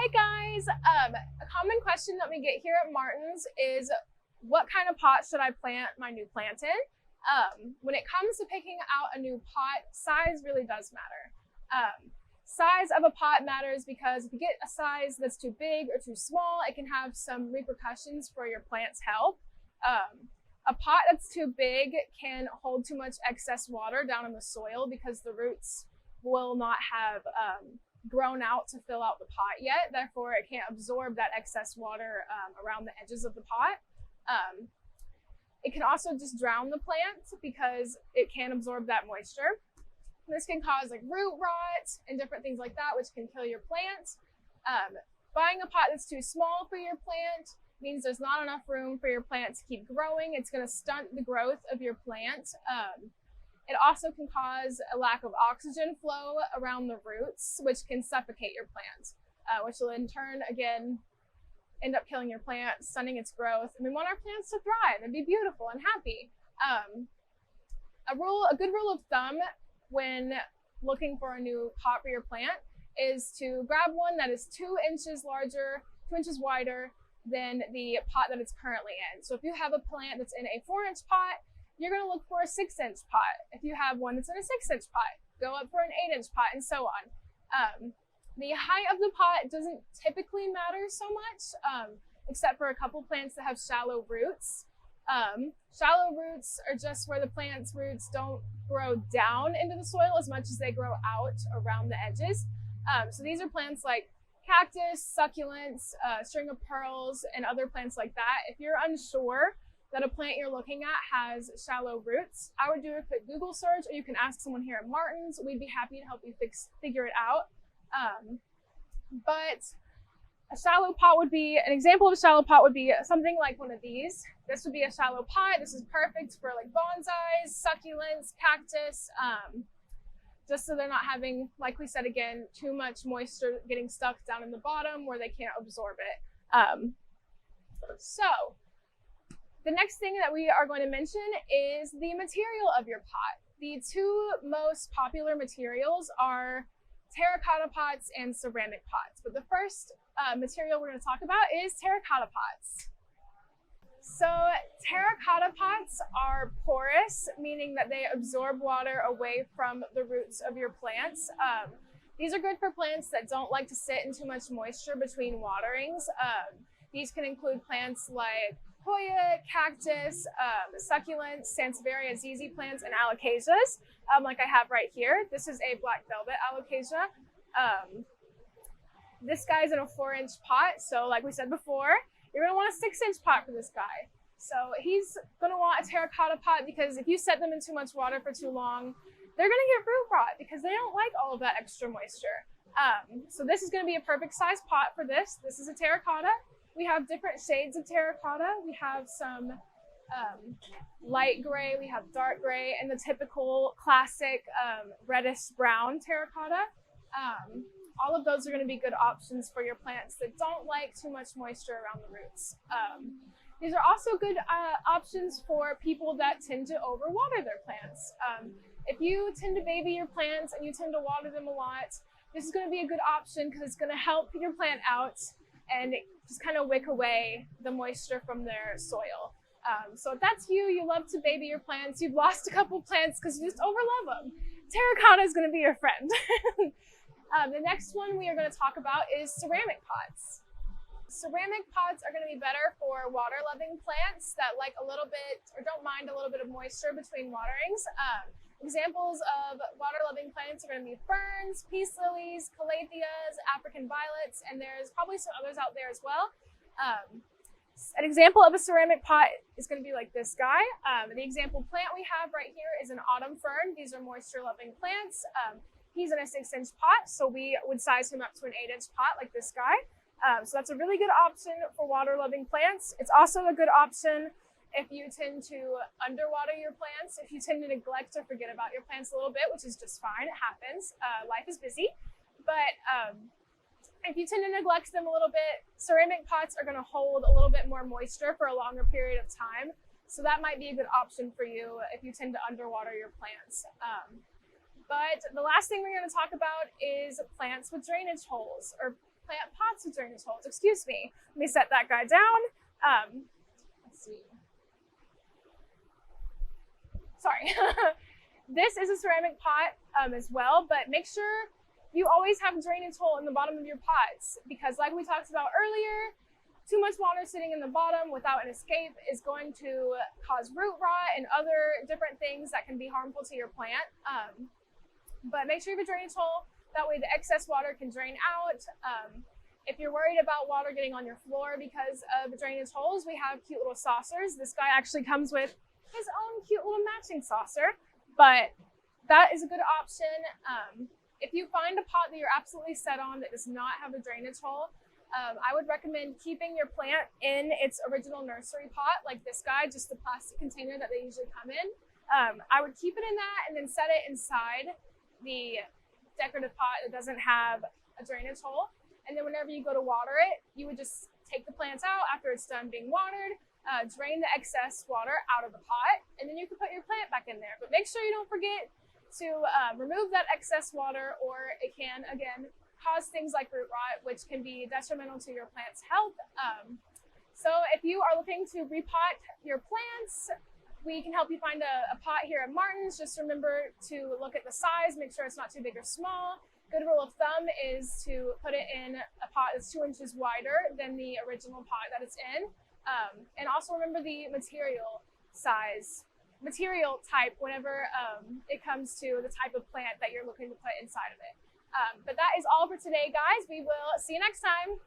Hey guys, a common question that we get here at Martin's is what kind of pot should I plant my new plant in? When it comes to picking out a new pot, size really does matter. Size of a pot matters because if you get a size that's too big or too small, it can have some repercussions for your plant's health. A pot that's too big can hold too much excess water down in the soil because the roots will not have grown out to fill out the pot yet. Therefore, it can't absorb that excess water around the edges of the pot. It can also just drown the plant because it can't absorb that moisture. This can cause like root rot and different things like that, which can kill your plant. Buying a pot that's too small for your plant means there's not enough room for your plant to keep growing. It's going to stunt the growth of your plant. It also can cause a lack of oxygen flow around the roots, which can suffocate your plant, which will in turn, again, end up killing your plant, stunning its growth. And we want our plants to thrive and be beautiful and happy. A good rule of thumb when looking for a new pot for your plant is to grab one that is 2 inches larger, 2 inches wider than the pot that it's currently in. So if you have a plant that's in a 4-inch pot, you're going to look for a 6-inch pot. If you have one that's in a 6-inch pot, go up for an 8-inch pot, and so on. The height of the pot doesn't typically matter so much, except for a couple plants that have shallow roots. Shallow roots are just where the plant's roots don't grow down into the soil as much as they grow out around the edges. So these are plants like cactus, succulents, string of pearls, and other plants like that. If you're unsure that a plant you're looking at has shallow roots, I would do a quick Google search, or you can ask someone here at Martin's. We'd be happy to help you figure it out. But a shallow pot would be, an example of a shallow pot would be something like one of these. This would be a shallow pot. This is perfect for like bonsais, succulents, cactus, just so they're not having, like we said again, too much moisture getting stuck down in the bottom where they can't absorb it. So the next thing that we are going to mention is the material of your pot. The 2 most popular materials are terracotta pots and ceramic pots. But the first material we're going to talk about is terracotta pots. So terracotta pots are porous, meaning that they absorb water away from the roots of your plants. These are good for plants that don't like to sit in too much moisture between waterings. These can include plants like Hoya, cactus, succulents, Sansevieria, ZZ plants, and alocasias, like I have right here. This is a black velvet alocasia. This guy's in a 4-inch pot, so like we said before, you're going to want a 6-inch pot for this guy. So he's going to want a terracotta pot because if you set them in too much water for too long, they're going to get root rot because they don't like all of that extra moisture. So this is going to be a perfect size pot for this. This is a terracotta. We have different shades of terracotta. We have some light gray, we have dark gray, and the typical classic reddish brown terracotta. All of those are going to be good options for your plants that don't like too much moisture around the roots. These are also good options for people that tend to overwater their plants. If you tend to baby your plants and you tend to water them a lot, this is going to be a good option because it's going to help your plant out and just kind of wick away the moisture from their soil. So if that's you, you love to baby your plants, you've lost a couple plants because you just overlove them, terracotta is going to be your friend. The next one we are going to talk about is ceramic pots. Ceramic pots are going to be better for water-loving plants that like a little bit, or don't mind a little bit of moisture between waterings. Examples of water-loving plants are going to be ferns, peace lilies, calatheas, African violets, and there's probably some others out there as well. An example of a ceramic pot is going to be like this guy. The example plant we have right here is an autumn fern. These are moisture-loving plants. He's in a 6-inch pot, so we would size him up to an 8-inch pot like this guy. So that's a really good option for water-loving plants. It's also a good option if you tend to underwater your plants, if you tend to neglect or forget about your plants a little bit, which is just fine, it happens. Life is busy. But if you tend to neglect them a little bit, ceramic pots are going to hold a little bit more moisture for a longer period of time. So that might be a good option for you if you tend to underwater your plants. But the last thing we're going to talk about is plants with drainage holes, or plant lots of drainage holes. Excuse me. Let me set that guy down. Let's see. Sorry. This is a ceramic pot as well, but make sure you always have a drainage hole in the bottom of your pots, because like we talked about earlier, too much water sitting in the bottom without an escape is going to cause root rot and other different things that can be harmful to your plant. But make sure you have a drainage hole. That way the excess water can drain out. If you're worried about water getting on your floor because of drainage holes, we have cute little saucers. This guy actually comes with his own cute little matching saucer, but that is a good option. If you find a pot that you're absolutely set on that does not have a drainage hole, I would recommend keeping your plant in its original nursery pot, like this guy, just the plastic container that they usually come in. I would keep it in that and then set it inside the decorative pot that doesn't have a drainage hole. And then whenever you go to water it, you would just take the plants out after it's done being watered, drain the excess water out of the pot, and then you can put your plant back in there. But make sure you don't forget to remove that excess water, or it can, again, cause things like root rot, which can be detrimental to your plant's health. So if you are looking to repot your plants, we can help you find a pot here at Martin's. Just remember to look at the size, make sure it's not too big or small. Good rule of thumb is to put it in a pot that's 2 inches wider than the original pot that it's in. And also remember the material type whenever it comes to the type of plant that you're looking to put inside of it. But that is all for today, guys. We will see you next time.